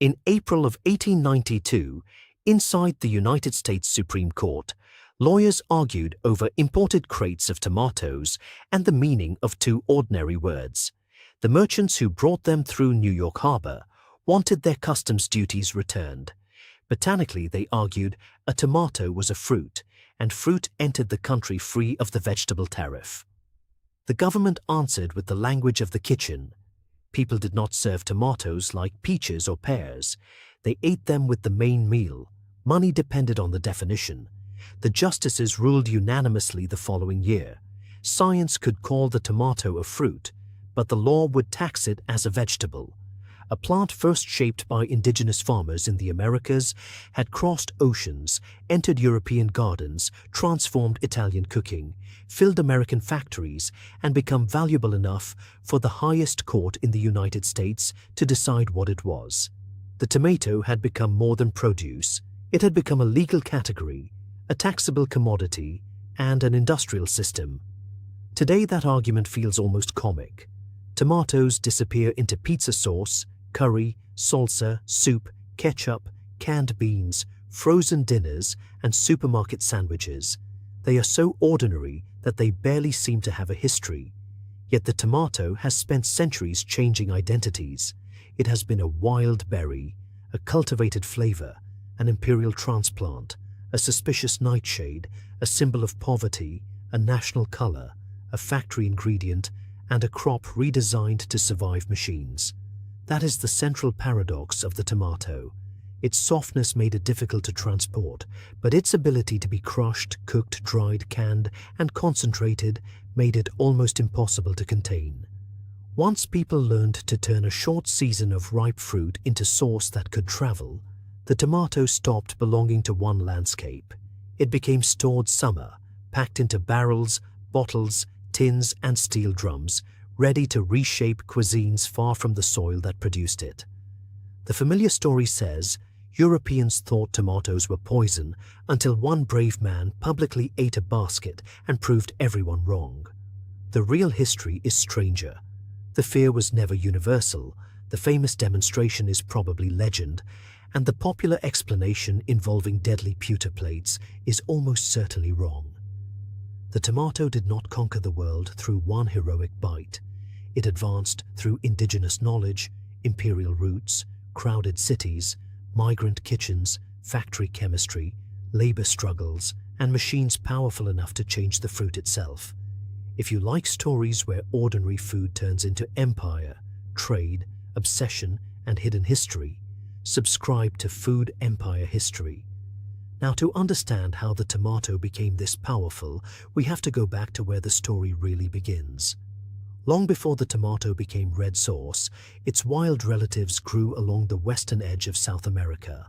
In April of 1892, inside the United States Supreme Court, lawyers argued over imported crates of tomatoes and the meaning of two ordinary words. The merchants who brought them through New York Harbor wanted their customs duties returned. Botanically, they argued, a tomato was a fruit, and fruit entered the country free of the vegetable tariff. The government answered with the language of the kitchen. People did not serve tomatoes like peaches or pears. They ate them with the main meal. Money depended on the definition. The justices ruled unanimously the following year. Science could call the tomato a fruit, but the law would tax it as a vegetable. A plant first shaped by indigenous farmers in the Americas had crossed oceans, entered European gardens, transformed Italian cooking, filled American factories, and become valuable enough for the highest court in the United States to decide what it was. The tomato had become more than produce. It had become a legal category, a taxable commodity, and an industrial system. Today that argument feels almost comic. Tomatoes disappear into pizza sauce, curry, salsa, soup, ketchup, canned beans, frozen dinners, and supermarket sandwiches. They are so ordinary that they barely seem to have a history. Yet the tomato has spent centuries changing identities. It has been a wild berry, a cultivated flavor, an imperial transplant, a suspicious nightshade, a symbol of poverty, a national color, a factory ingredient, and a crop redesigned to survive machines. That is the central paradox of the tomato. Its softness made it difficult to transport, but its ability to be crushed, cooked, dried, canned, and concentrated made it almost impossible to contain. Once people learned to turn a short season of ripe fruit into sauce that could travel, the tomato stopped belonging to one landscape. It became stored summer, packed into barrels, bottles, tins, and steel drums, ready to reshape cuisines far from the soil that produced it. The familiar story says, Europeans thought tomatoes were poison until one brave man publicly ate a basket and proved everyone wrong. The real history is stranger. The fear was never universal, the famous demonstration is probably legend, and the popular explanation involving deadly pewter plates is almost certainly wrong. The tomato did not conquer the world through one heroic bite. It advanced through indigenous knowledge, imperial roots, crowded cities, migrant kitchens, factory chemistry, labor struggles, and machines powerful enough to change the fruit itself. If you like stories where ordinary food turns into empire, trade, obsession, and hidden history, subscribe to Food Empire History. Now, to understand how the tomato became this powerful, we have to go back to where the story really begins. Long before the tomato became red sauce, its wild relatives grew along the western edge of South America.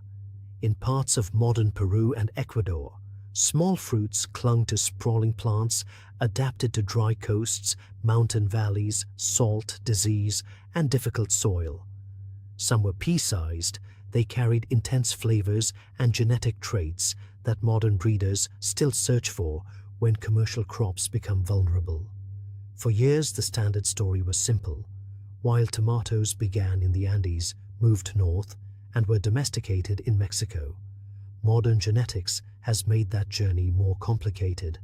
In parts of modern Peru and Ecuador, small fruits clung to sprawling plants, adapted to dry coasts, mountain valleys, salt, disease, and difficult soil. Some were pea-sized. They carried intense flavors and genetic traits that modern breeders still search for when commercial crops become vulnerable. For years, the standard story was simple. Wild tomatoes began in the Andes, moved north, and were domesticated in Mexico. Modern genetics has made that journey more complicated.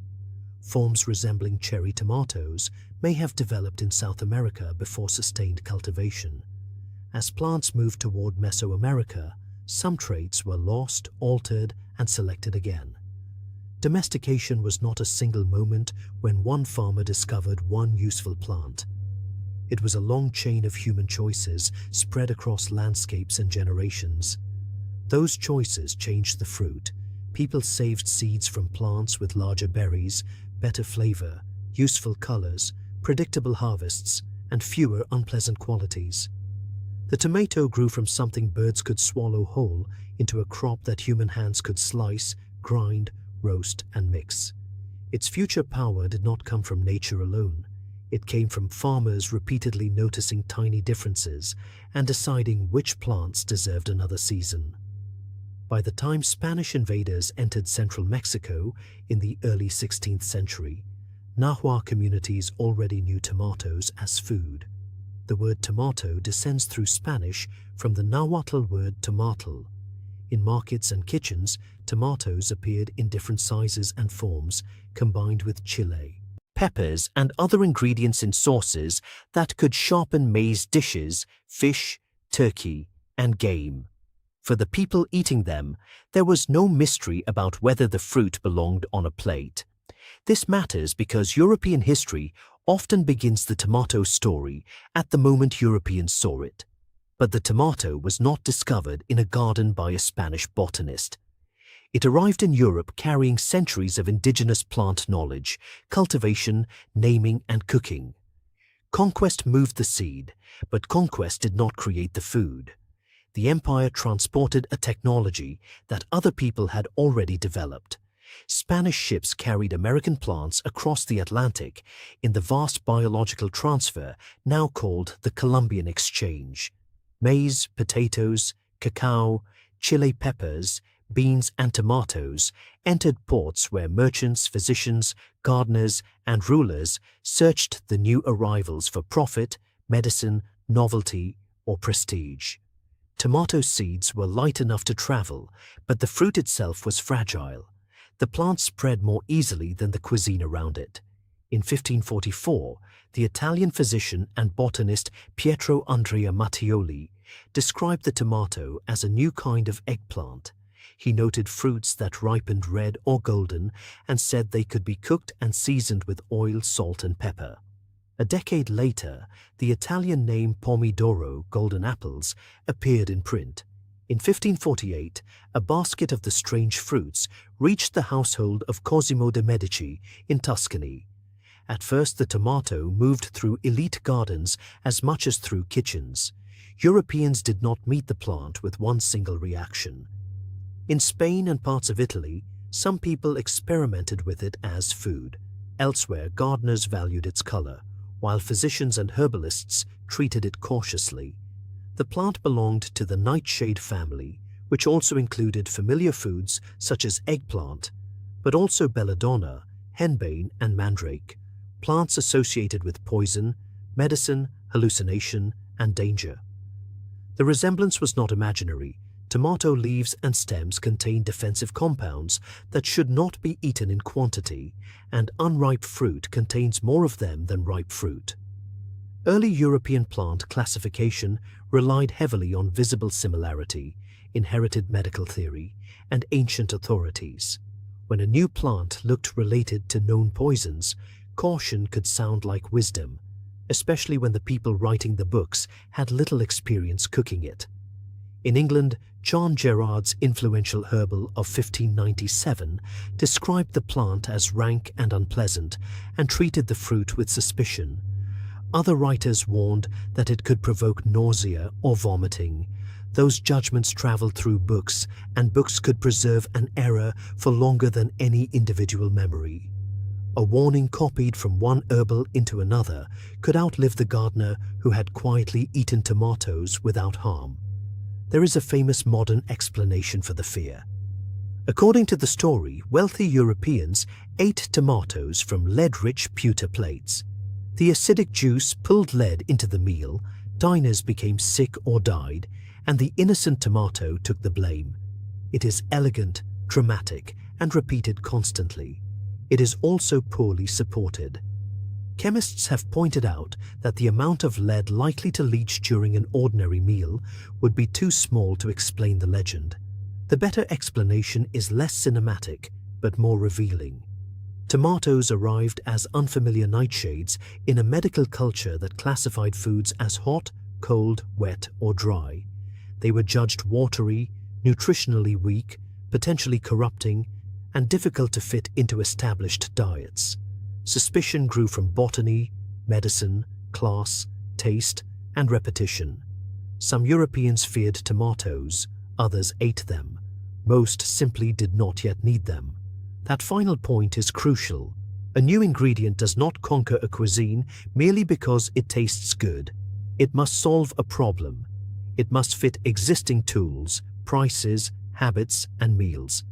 Forms resembling cherry tomatoes may have developed in South America before sustained cultivation. As plants moved toward Mesoamerica, some traits were lost, altered, and selected again. Domestication was not a single moment when one farmer discovered one useful plant. It was a long chain of human choices spread across landscapes and generations. Those choices changed the fruit. People saved seeds from plants with larger berries, better flavor, useful colors, predictable harvests, and fewer unpleasant qualities. The tomato grew from something birds could swallow whole into a crop that human hands could slice, grind, roast, and mix. Its future power did not come from nature alone. It came from farmers repeatedly noticing tiny differences and deciding which plants deserved another season. By the time Spanish invaders entered central Mexico in the early 16th century, Nahua communities already knew tomatoes as food. The word tomato descends through Spanish from the Nahuatl word tomatl. In markets and kitchens, tomatoes appeared in different sizes and forms, combined with chile, peppers, and other ingredients in sauces that could sharpen maize dishes, fish, turkey, and game. For the people eating them, there was no mystery about whether the fruit belonged on a plate. This matters because European history often begins the tomato story at the moment Europeans saw it. But the tomato was not discovered in a garden by a Spanish botanist. It arrived in Europe carrying centuries of indigenous plant knowledge, cultivation, naming, and cooking. Conquest moved the seed, but conquest did not create the food. The empire transported a technology that other people had already developed. Spanish ships carried American plants across the Atlantic in the vast biological transfer now called the Columbian Exchange. Maize, potatoes, cacao, chile peppers, beans, and tomatoes entered ports where merchants, physicians, gardeners, and rulers searched the new arrivals for profit, medicine, novelty, or prestige. Tomato seeds were light enough to travel, but the fruit itself was fragile. The plant spread more easily than the cuisine around it. In 1544, the Italian physician and botanist Pietro Andrea Mattioli described the tomato as a new kind of eggplant. He noted fruits that ripened red or golden and said they could be cooked and seasoned with oil, salt, and pepper. A decade later, the Italian name pomodoro, golden apples, appeared in print. In 1548, a basket of the strange fruits reached the household of Cosimo de' Medici in Tuscany. At first, the tomato moved through elite gardens as much as through kitchens. Europeans did not meet the plant with one single reaction. In Spain and parts of Italy, some people experimented with it as food. Elsewhere, gardeners valued its color, while physicians and herbalists treated it cautiously. The plant belonged to the Nightshade family, which also included familiar foods such as eggplant, but also belladonna, henbane, and mandrake, plants associated with poison, medicine, hallucination, and danger. The resemblance was not imaginary. Tomato leaves and stems contain defensive compounds that should not be eaten in quantity, and unripe fruit contains more of them than ripe fruit. Early European plant classification relied heavily on visible similarity, inherited medical theory, and ancient authorities. When a new plant looked related to known poisons, caution could sound like wisdom, especially when the people writing the books had little experience cooking it. In England, John Gerard's influential herbal of 1597 described the plant as rank and unpleasant and treated the fruit with suspicion. Other writers warned that it could provoke nausea or vomiting. Those judgments traveled through books, and books could preserve an error for longer than any individual memory. A warning copied from one herbal into another could outlive the gardener who had quietly eaten tomatoes without harm. There is a famous modern explanation for the fear. According to the story, wealthy Europeans ate tomatoes from lead-rich pewter plates. The acidic juice pulled lead into the meal, diners became sick or died, and the innocent tomato took the blame. It is elegant, dramatic, and repeated constantly. It is also poorly supported. Chemists have pointed out that the amount of lead likely to leach during an ordinary meal would be too small to explain the legend. The better explanation is less cinematic, but more revealing. Tomatoes arrived as unfamiliar nightshades in a medical culture that classified foods as hot, cold, wet, or dry. They were judged watery, nutritionally weak, potentially corrupting, and difficult to fit into established diets. Suspicion grew from botany, medicine, class, taste, and repetition. Some Europeans feared tomatoes, others ate them. Most simply did not yet need them. That final point is crucial. A new ingredient does not conquer a cuisine merely because it tastes good. It must solve a problem. It must fit existing tools, prices, habits, and meals.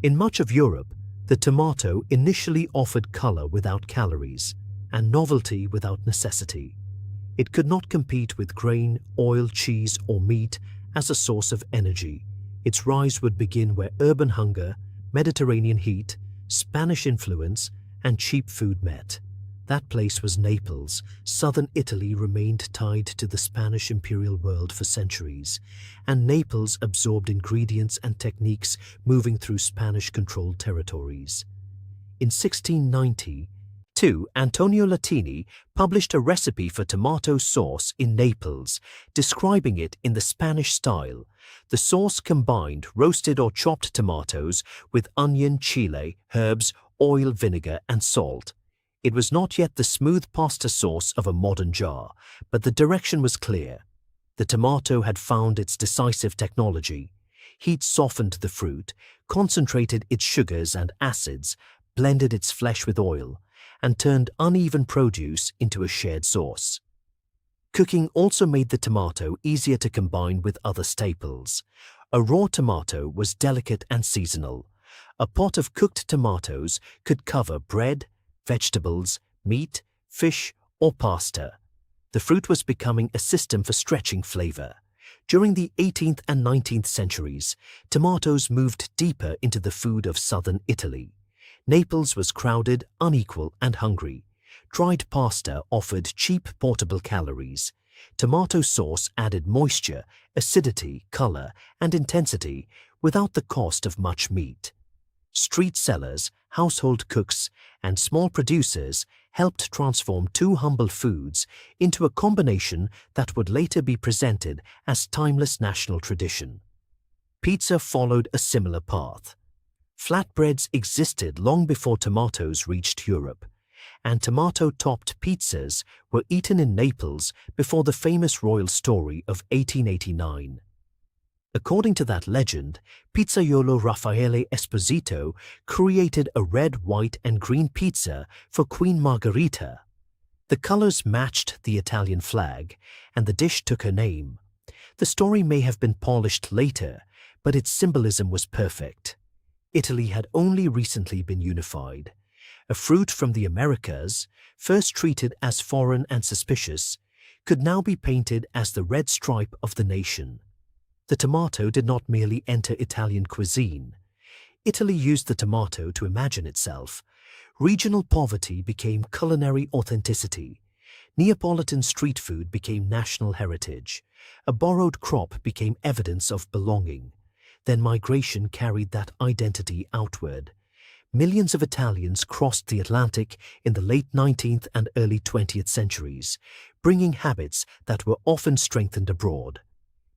In much of Europe, the tomato initially offered color without calories and novelty without necessity. It could not compete with grain, oil, cheese, or meat as a source of energy. Its rise would begin where urban hunger, Mediterranean heat, Spanish influence, and cheap food met. That place was Naples. Southern Italy remained tied to the Spanish imperial world for centuries, and Naples absorbed ingredients and techniques moving through Spanish-controlled territories. In 1692, Antonio Latini published a recipe for tomato sauce in Naples, describing it in the Spanish style. The sauce combined roasted or chopped tomatoes with onion, chile, herbs, oil, vinegar, and salt. It was not yet the smooth pasta sauce of a modern jar, but the direction was clear. The tomato had found its decisive technology. Heat softened the fruit, concentrated its sugars and acids, blended its flesh with oil, and turned uneven produce into a shared sauce. Cooking also made the tomato easier to combine with other staples. A raw tomato was delicate and seasonal. A pot of cooked tomatoes could cover bread, vegetables, meat, fish, or pasta. The fruit was becoming a system for stretching flavor. During the 18th and 19th centuries, tomatoes moved deeper into the food of southern Italy. Naples was crowded, unequal, and hungry. Dried pasta offered cheap portable calories. Tomato sauce added moisture, acidity, color, and intensity without the cost of much meat. Street sellers, household cooks, and small producers helped transform two humble foods into a combination that would later be presented as timeless national tradition. Pizza followed a similar path. Flatbreads existed long before tomatoes reached Europe, and tomato-topped pizzas were eaten in Naples before the famous royal story of 1889. According to that legend, pizzaiolo Raffaele Esposito created a red, white, and green pizza for Queen Margherita. The colors matched the Italian flag, and the dish took her name. The story may have been polished later, but its symbolism was perfect. Italy had only recently been unified. A fruit from the Americas, first treated as foreign and suspicious, could now be painted as the red stripe of the nation. The tomato did not merely enter Italian cuisine. Italy used the tomato to imagine itself. Regional poverty became culinary authenticity. Neapolitan street food became national heritage. A borrowed crop became evidence of belonging. Then migration carried that identity outward. Millions of Italians crossed the Atlantic in the late 19th and early 20th centuries, bringing habits that were often strengthened abroad.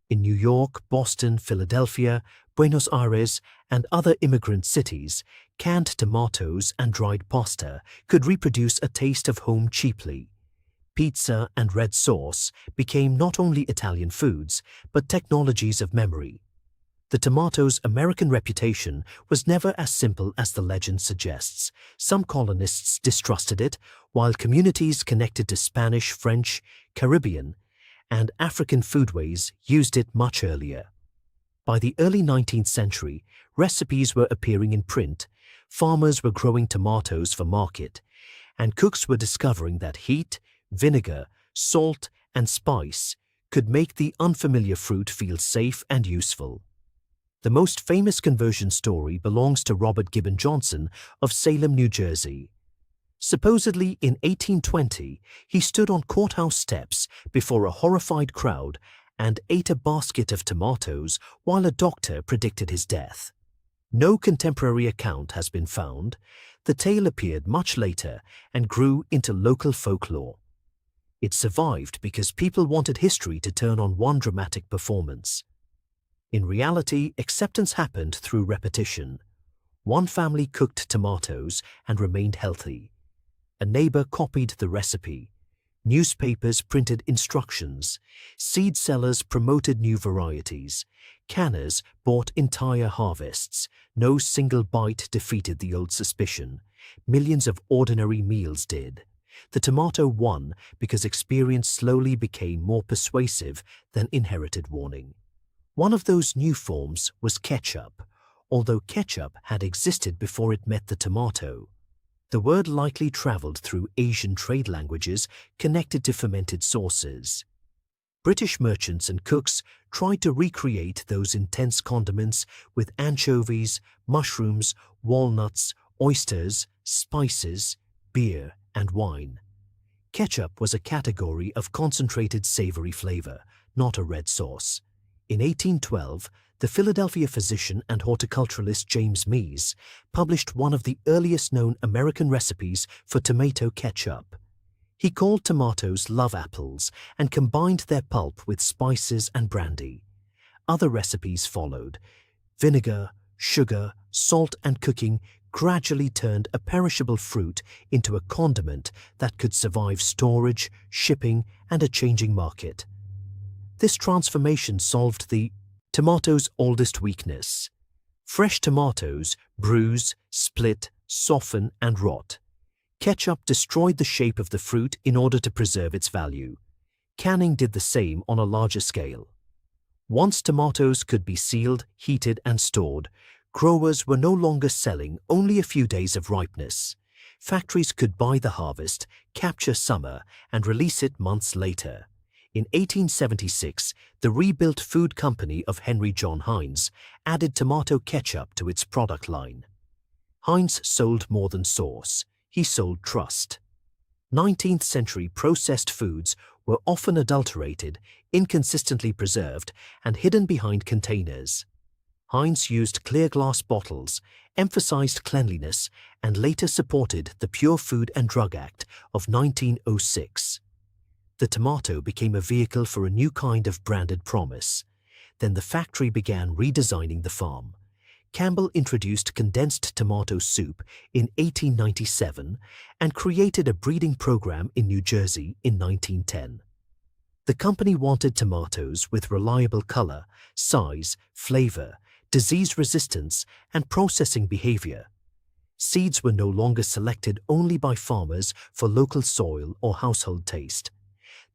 In New York, Boston, Philadelphia, Buenos Aires, and other immigrant cities, canned tomatoes and dried pasta could reproduce a taste of home cheaply. Pizza and red sauce became not only Italian foods, but technologies of memory. The tomato's American reputation was never as simple as the legend suggests. Some colonists distrusted it, while communities connected to Spanish, French, Caribbean, and African foodways used it much earlier. By the early 19th century, recipes were appearing in print, farmers were growing tomatoes for market, and cooks were discovering that heat, vinegar, salt, and spice could make the unfamiliar fruit feel safe and useful. The most famous conversion story belongs to Robert Gibbon Johnson of Salem, New Jersey. Supposedly in 1820, he stood on courthouse steps before a horrified crowd and ate a basket of tomatoes while a doctor predicted his death. No contemporary account has been found. The tale appeared much later and grew into local folklore. It survived because people wanted history to turn on one dramatic performance. In reality, acceptance happened through repetition. One family cooked tomatoes and remained healthy. A neighbor copied the recipe. Newspapers printed instructions. Seed sellers promoted new varieties. Canners bought entire harvests. No single bite defeated the old suspicion. Millions of ordinary meals did. The tomato won because experience slowly became more persuasive than inherited warning. One of those new forms was ketchup, although ketchup had existed before it met the tomato. The word likely traveled through Asian trade languages connected to fermented sauces. British merchants and cooks tried to recreate those intense condiments with anchovies, mushrooms, walnuts, oysters, spices, beer, and wine. Ketchup was a category of concentrated savory flavor, not a red sauce. In 1812, the Philadelphia physician and horticulturalist James Mees published one of the earliest known American recipes for tomato ketchup. He called tomatoes love apples and combined their pulp with spices and brandy. Other recipes followed. Vinegar, sugar, salt, and cooking gradually turned a perishable fruit into a condiment that could survive storage, shipping, and a changing market. This transformation solved the tomato's oldest weakness. Fresh tomatoes bruise, split, soften, and rot. Ketchup destroyed the shape of the fruit in order to preserve its value. Canning did the same on a larger scale. Once tomatoes could be sealed, heated, and stored, growers were no longer selling only a few days of ripeness. Factories could buy the harvest, capture summer, and release it months later. In 1876, the rebuilt food company of Henry John Heinz added tomato ketchup to its product line. Heinz sold more than sauce. He sold trust. 19th century processed foods were often adulterated, inconsistently preserved, and hidden behind containers. Heinz used clear glass bottles, emphasized cleanliness, and later supported the Pure Food and Drug Act of 1906. The tomato became a vehicle for a new kind of branded promise. Then the factory began redesigning the farm. Campbell introduced condensed tomato soup in 1897 and created a breeding program in New Jersey in 1910. The company wanted tomatoes with reliable color, size, flavor, disease resistance, and processing behavior. Seeds were no longer selected only by farmers for local soil or household taste.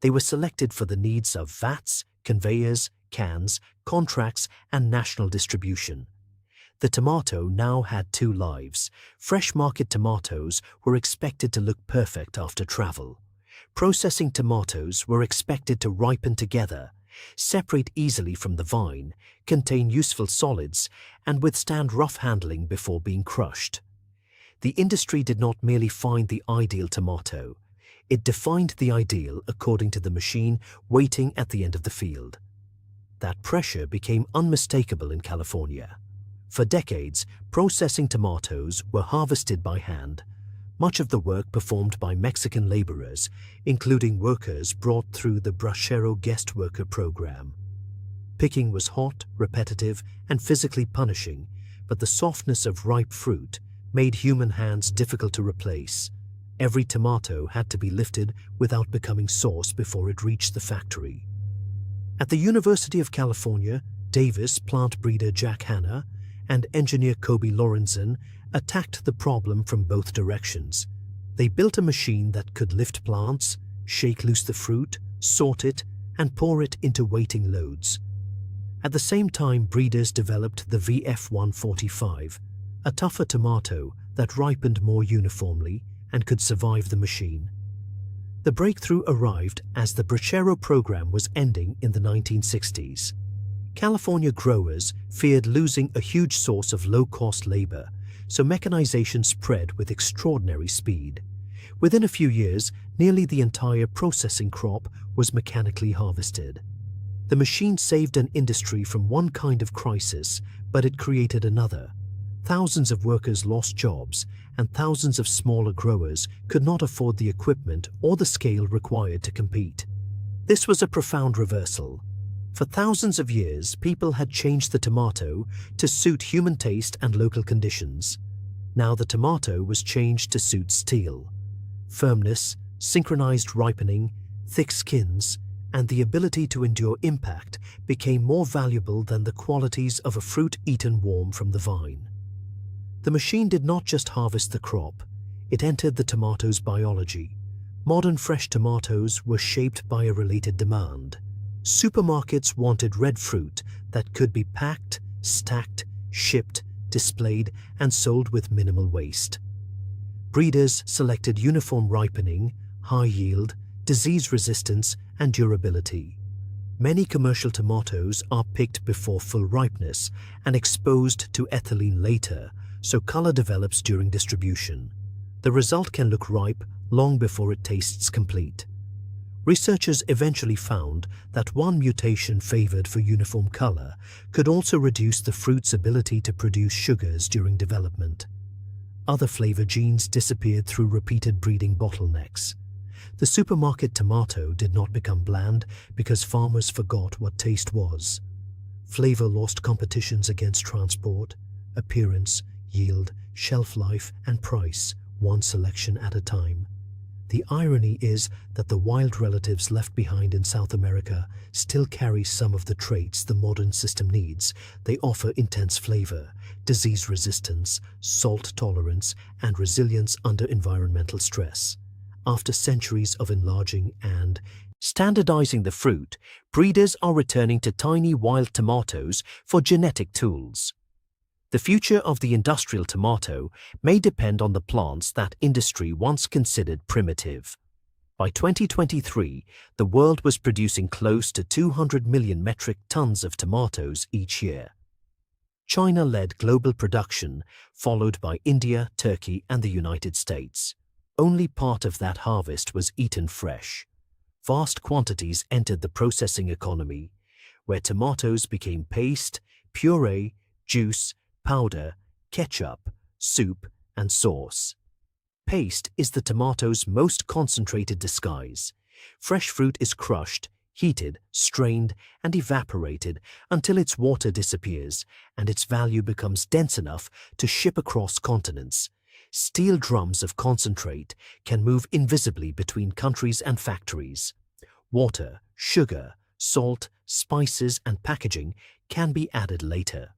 They were selected for the needs of vats, conveyors, cans, contracts, and national distribution. The tomato now had two lives. Fresh market tomatoes were expected to look perfect after travel. Processing tomatoes were expected to ripen together, separate easily from the vine, contain useful solids, and withstand rough handling before being crushed. The industry did not merely find the ideal tomato. It defined the ideal according to the machine waiting at the end of the field. That pressure became unmistakable in California. For decades, processing tomatoes were harvested by hand, much of the work performed by Mexican laborers, including workers brought through the Bracero guest worker program. Picking was hot, repetitive, and physically punishing, but the softness of ripe fruit made human hands difficult to replace. Every tomato had to be lifted without becoming sauce before it reached the factory. At the University of California, Davis plant breeder Jack Hanna and engineer Kobe Lorenzen attacked the problem from both directions. They built a machine that could lift plants, shake loose the fruit, sort it, and pour it into waiting loads. At the same time, breeders developed the VF-145, a tougher tomato that ripened more uniformly and could survive the machine. The breakthrough arrived as the Bracero program was ending in the 1960s. California growers feared losing a huge source of low-cost labor, so mechanization spread with extraordinary speed. Within a few years, nearly the entire processing crop was mechanically harvested. The machine saved an industry from one kind of crisis, but it created another. Thousands of workers lost jobs, and thousands of smaller growers could not afford the equipment or the scale required to compete. This was a profound reversal. For thousands of years, people had changed the tomato to suit human taste and local conditions. Now the tomato was changed to suit steel. Firmness, synchronized ripening, thick skins, and the ability to endure impact became more valuable than the qualities of a fruit eaten warm from the vine. The machine did not just harvest the crop, it entered the tomato's biology. Modern fresh tomatoes were shaped by a related demand. Supermarkets wanted red fruit that could be packed, stacked, shipped, displayed, and sold with minimal waste. Breeders selected uniform ripening, high yield, disease resistance, and durability. Many commercial tomatoes are picked before full ripeness and exposed to ethylene later, so color develops during distribution. The result can look ripe long before it tastes complete. Researchers eventually found that one mutation favored for uniform color could also reduce the fruit's ability to produce sugars during development. Other flavor genes disappeared through repeated breeding bottlenecks. The supermarket tomato did not become bland because farmers forgot what taste was. Flavor lost competitions against transport, appearance, yield, shelf life, and price, one selection at a time. The irony is that the wild relatives left behind in South America still carry some of the traits the modern system needs. They offer intense flavor, disease resistance, salt tolerance, and resilience under environmental stress. After centuries of enlarging and standardizing the fruit, breeders are returning to tiny wild tomatoes for genetic tools. The future of the industrial tomato may depend on the plants that industry once considered primitive. By 2023, the world was producing close to 200 million metric tons of tomatoes each year. China led global production, followed by India, Turkey, and the United States. Only part of that harvest was eaten fresh. Vast quantities entered the processing economy, where tomatoes became paste, puree, juice, powder, ketchup, soup, and sauce. Paste is the tomato's most concentrated disguise. Fresh fruit is crushed, heated, strained, and evaporated until its water disappears and its value becomes dense enough to ship across continents. Steel drums of concentrate can move invisibly between countries and factories. Water, sugar, salt, spices, and packaging can be added later,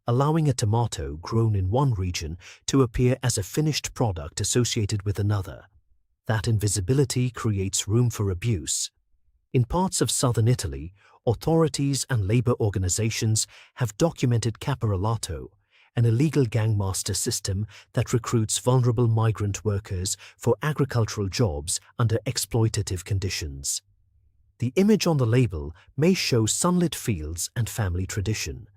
allowing a tomato grown in one region to appear as a finished product associated with another. That invisibility creates room for abuse. In parts of southern Italy, authorities and labor organizations have documented caporalato, an illegal gangmaster system that recruits vulnerable migrant workers for agricultural jobs under exploitative conditions. The image on the label may show sunlit fields and family tradition.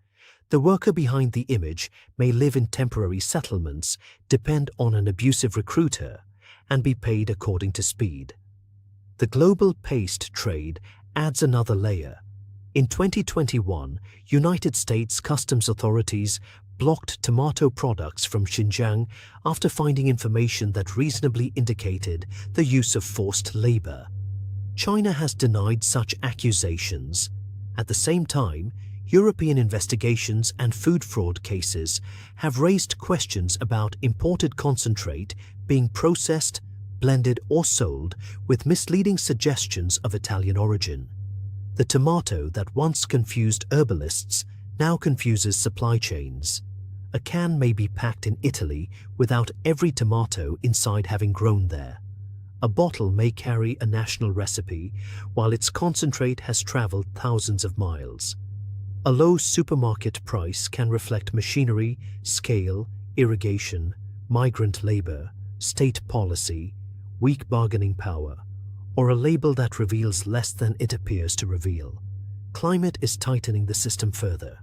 The worker behind the image may live in temporary settlements, depend on an abusive recruiter, and be paid according to speed. The global paste trade adds another layer. In 2021, United States customs authorities blocked tomato products from Xinjiang after finding information that reasonably indicated the use of forced labor. China has denied such accusations. At the same time, European investigations and food fraud cases have raised questions about imported concentrate being processed, blended, or sold with misleading suggestions of Italian origin. The tomato that once confused herbalists now confuses supply chains. A can may be packed in Italy without every tomato inside having grown there. A bottle may carry a national recipe while its concentrate has traveled thousands of miles. A low supermarket price can reflect machinery, scale, irrigation, migrant labor, state policy, weak bargaining power, or a label that reveals less than it appears to reveal. Climate is tightening the system further.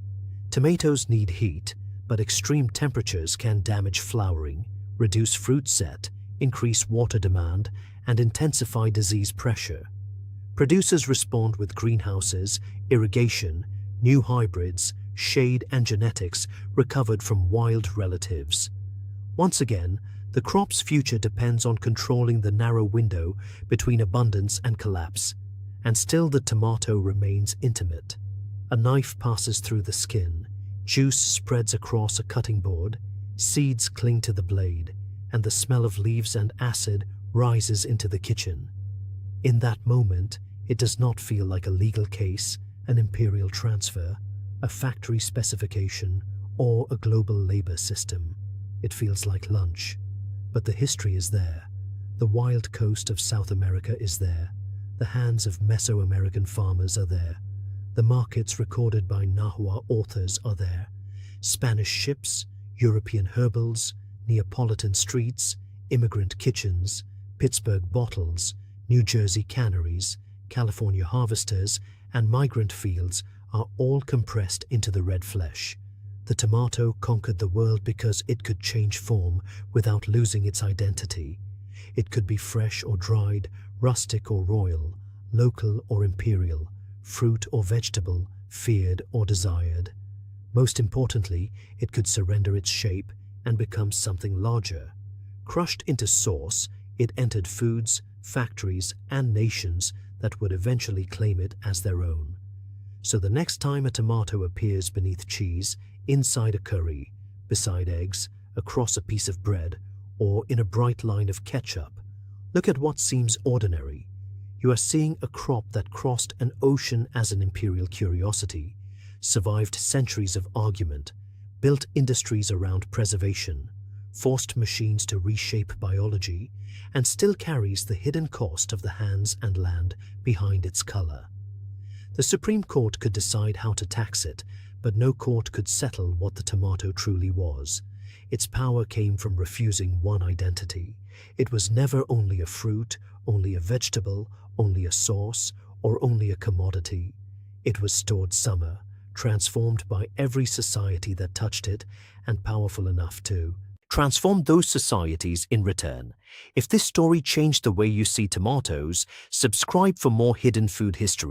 Tomatoes need heat, but extreme temperatures can damage flowering, reduce fruit set, increase water demand, and intensify disease pressure. Producers respond with greenhouses, irrigation, new hybrids, shade, and genetics recovered from wild relatives. Once again, the crop's future depends on controlling the narrow window between abundance and collapse, and still the tomato remains intimate. A knife passes through the skin, juice spreads across a cutting board, seeds cling to the blade, and the smell of leaves and acid rises into the kitchen. In that moment, it does not feel like a legal case, an imperial transfer, a factory specification, or a global labor system. It feels like lunch. But the history is there. The wild coast of South America is there. The hands of Mesoamerican farmers are there. The markets recorded by Nahua authors are there. Spanish ships, European herbals, Neapolitan streets, immigrant kitchens, Pittsburgh bottles, New Jersey canneries, California harvesters, and migrant fields are all compressed into the red flesh. The tomato conquered the world because it could change form without losing its identity. It could be fresh or dried, rustic or royal, local or imperial, fruit or vegetable, feared or desired. Most importantly, it could surrender its shape and become something larger. Crushed into sauce, it entered foods, factories, and nations that would eventually claim it as their own. So the next time a tomato appears beneath cheese, inside a curry, beside eggs, across a piece of bread, or in a bright line of ketchup, look at what seems ordinary. You are seeing a crop that crossed an ocean as an imperial curiosity, survived centuries of argument, built industries around preservation, forced machines to reshape biology, and still carries the hidden cost of the hands and land behind its color. The Supreme Court could decide how to tax it, but no court could settle what the tomato truly was. Its power came from refusing one identity. It was never only a fruit, only a vegetable, only a sauce, or only a commodity. It was stored summer, transformed by every society that touched it, and powerful enough to transform those societies in return. If this story changed the way you see tomatoes, subscribe for more hidden food history.